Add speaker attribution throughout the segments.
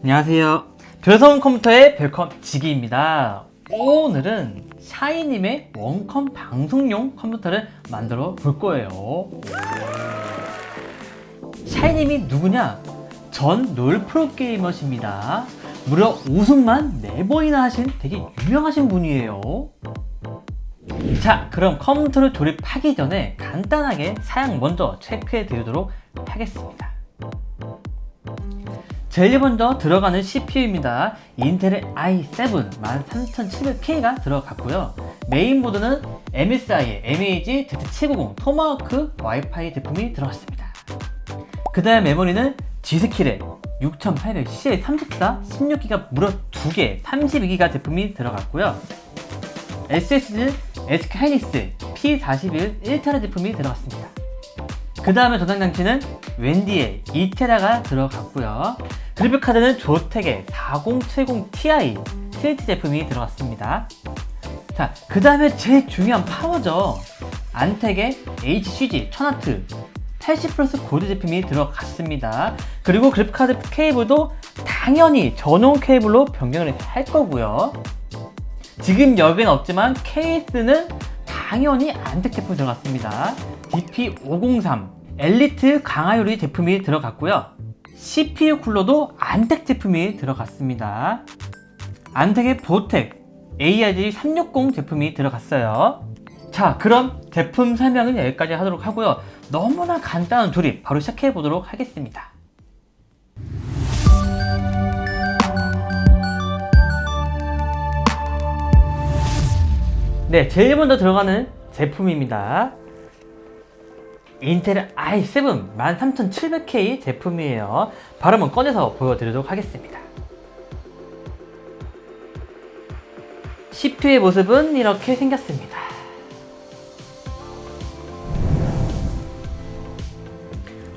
Speaker 1: 안녕하세요. 별서운 컴퓨터의 별컴지기입니다. 오늘은 샤이님의 원컴 방송용 컴퓨터를 만들어 볼 거예요. 샤이님이 누구냐? 전 롤 프로게이머십니다. 무려 우승만 4번이나 하신 되게 유명하신 분이에요. 자, 그럼 컴퓨터를 조립하기 전에 간단하게 사양 먼저 체크해 드리도록 하겠습니다. 제일 먼저 들어가는 CPU입니다. 인텔의 i7 13700K가 들어갔고요. 메인보드는 MSI의 MAG Z790 토마호크 와이파이 제품이 들어갔습니다. 그 다음 메모리는 G스킬의 6800CL34 16GB 무려 2개 32GB 제품이 들어갔고요. SSD는 SK하이닉스 P41 1TB 제품이 들어갔습니다. 그 다음에 저장 장치는 웬디의 2TB가 들어갔고요. 그래픽카드는 조텍의 4070ti 실티 제품이 들어갔습니다. 자, 그 다음에 제일 중요한 파워죠. 안텍의 HCG 1000W 80플러스 골드 제품이 들어갔습니다. 그리고 그래픽카드 케이블도 당연히 전용 케이블로 변경을 할 거고요. 지금 여기는 없지만 케이스는 당연히 안텍 제품이 들어갔습니다. DP503 엘리트 강화유리 제품이 들어갔고요. CPU 쿨러도 안텍 제품이 들어갔습니다. 안텍의 보텍 ARG360 제품이 들어갔어요. 자, 그럼 제품 설명은 여기까지 하도록 하고요. 너무나 간단한 조립 바로 시작해 보도록 하겠습니다. 네, 제일 먼저 들어가는 제품입니다. 인텔 i7 13700K 제품이에요. 바로 한번 꺼내서 보여드리도록 하겠습니다. CPU의 모습은 이렇게 생겼습니다.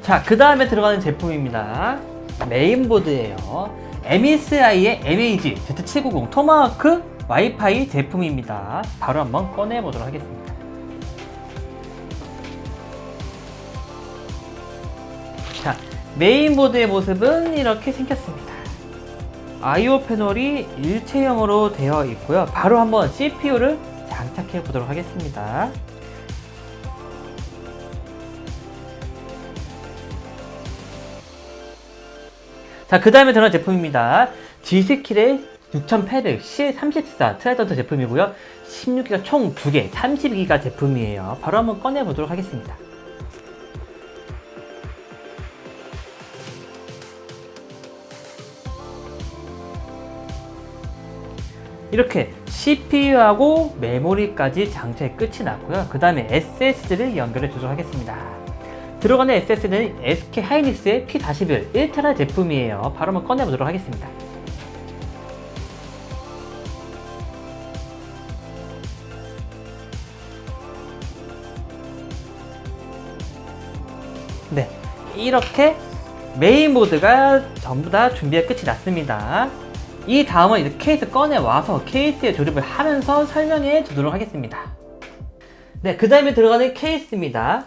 Speaker 1: 자, 그 다음에 들어가는 제품입니다. 메인보드예요. MSI의 MAG Z790 토마호크 와이파이 제품입니다. 바로 한번 꺼내보도록 하겠습니다. 자, 메인보드의 모습은 이렇게 생겼습니다. I/O 패널이 일체형으로 되어 있고요. 바로 한번 CPU를 장착해 보도록 하겠습니다. 자, 그 다음에 들어간 제품입니다. G스킬의 6800CL34 트라이던트 제품이고요. 16기가 총 2개 32기가 제품이에요. 바로 한번 꺼내 보도록 하겠습니다. 이렇게 CPU하고 메모리까지 장착이 끝이 났고요. 그 다음에 SSD를 연결해 주도록 하겠습니다. 들어가는 SSD는 SK하이닉스의 P41 1TB 제품이에요. 바로 한번 꺼내 보도록 하겠습니다. 네, 이렇게 메인보드가 전부 다 준비가 끝이 났습니다. 이 다음은 이렇게 케이스 꺼내와서 케이스에 조립을 하면서 설명해 주도록 하겠습니다. 네, 그 다음에 들어가는 케이스입니다.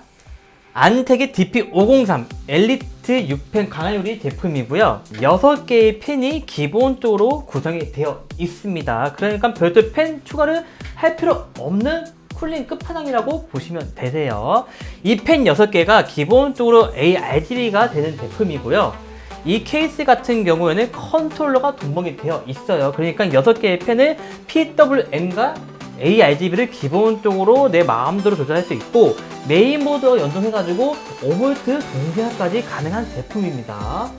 Speaker 1: 안텍의 DP503 엘리트 6펜 강화유리 제품이고요. 6개의 펜이 기본적으로 구성이 되어 있습니다. 그러니까 별도 펜 추가를 할 필요 없는 쿨링 끝판왕이라고 보시면 되세요. 이 펜 6개가 기본적으로 ARGB가 되는 제품이고요. 이 케이스 같은 경우에는 컨트롤러가 동봉이 되어 있어요. 그러니까 6개의 펜을 PWM과 ARGB를 기본적으로 내 마음대로 조절할 수 있고 메인보드와 연동해가지고 5V 동기화까지 가능한 제품입니다.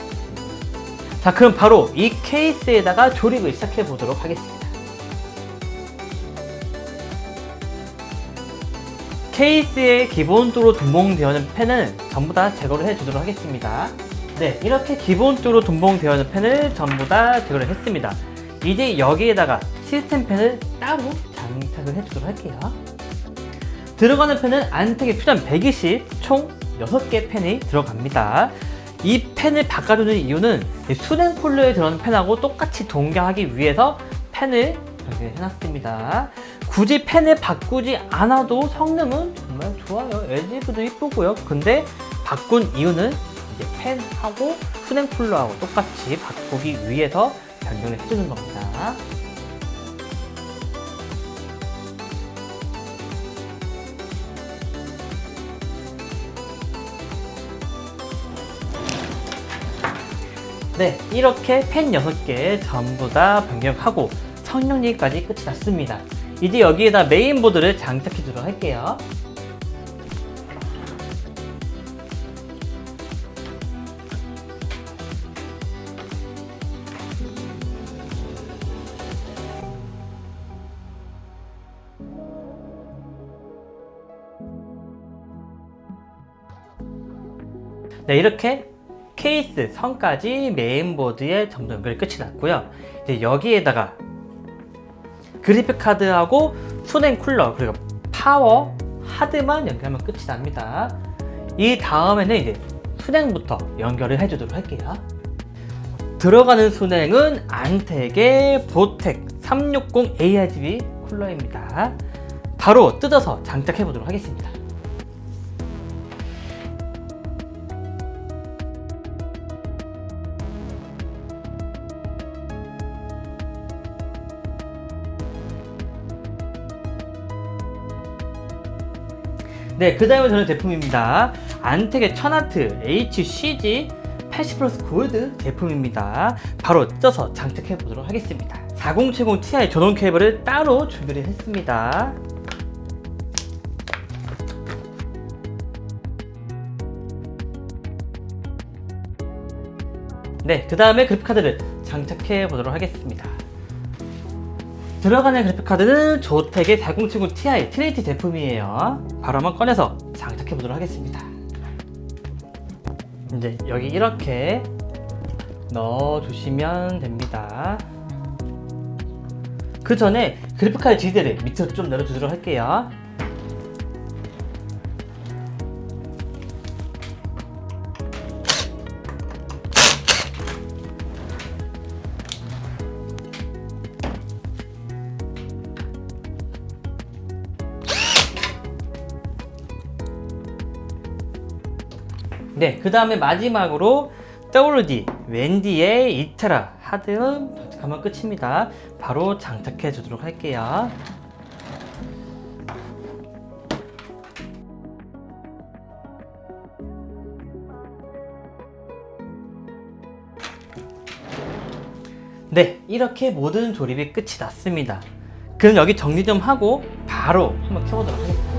Speaker 1: 자, 그럼 바로 이 케이스에다가 조립을 시작해 보도록 하겠습니다. 케이스에 기본적으로 동봉되어 있는 펜은 전부 다 제거를 해 주도록 하겠습니다. 네, 이렇게 기본적으로 동봉되어 있는 펜을 전부 다 제거를 했습니다. 이제 여기에다가 시스템 펜을 따로 장착을 해 주도록 할게요. 들어가는 펜은 안텍의 퓨전 120 총 6개 펜이 들어갑니다. 이 펜을 바꿔주는 이유는 수냉 폴더에 들어가는 펜하고 똑같이 동기화하기 위해서 펜을 이렇게 해놨습니다. 굳이 펜을 바꾸지 않아도 성능은 정말 좋아요. LG도 이쁘고요. 근데 바꾼 이유는 이제 펜하고 수냉 쿨러하고 똑같이 바꾸기 위해서 변경을 해주는 겁니다. 네, 이렇게 팬 6개 전부 다 변경하고 성능 얘기까지 끝이 났습니다. 이제 여기에다 메인보드를 장착해 주도록 할게요. 네, 이렇게 케이스 선까지 메인보드에 전부 연결이 끝이 났고요. 이제 여기에다가 그래픽카드하고 수냉 쿨러 그리고 파워 하드만 연결하면 끝이 납니다. 이 다음에는 이제 수냉부터 연결을 해주도록 할게요. 들어가는 수냉은 안텍의 보텍 360 ARGB 쿨러입니다. 바로 뜯어서 장착해 보도록 하겠습니다. 네, 그 다음에 저는 제품입니다. 안텍의 1000W HCG 80+ 골드 제품입니다. 바로 뜯어서 장착해 보도록 하겠습니다. 4070 Ti 전원 케이블을 따로 준비를 했습니다. 네, 그 다음에 그래픽카드를 장착해 보도록 하겠습니다. 들어가는 그래픽카드는 조텍의 4070 Ti 트리니티 제품이에요. 바로 한번 꺼내서 장착해 보도록 하겠습니다. 이제 여기 이렇게 넣어 주시면 됩니다. 그 전에 그래픽카드 지지대를 밑으로 좀 내려주도록 할게요. 네, 그 다음에 마지막으로 WD 웬디의 2테라 하드 장착하면 끝입니다. 바로 장착해 주도록 할게요. 네, 이렇게 모든 조립이 끝이 났습니다. 그럼 여기 정리 좀 하고 바로 한번 켜보도록 하겠습니다.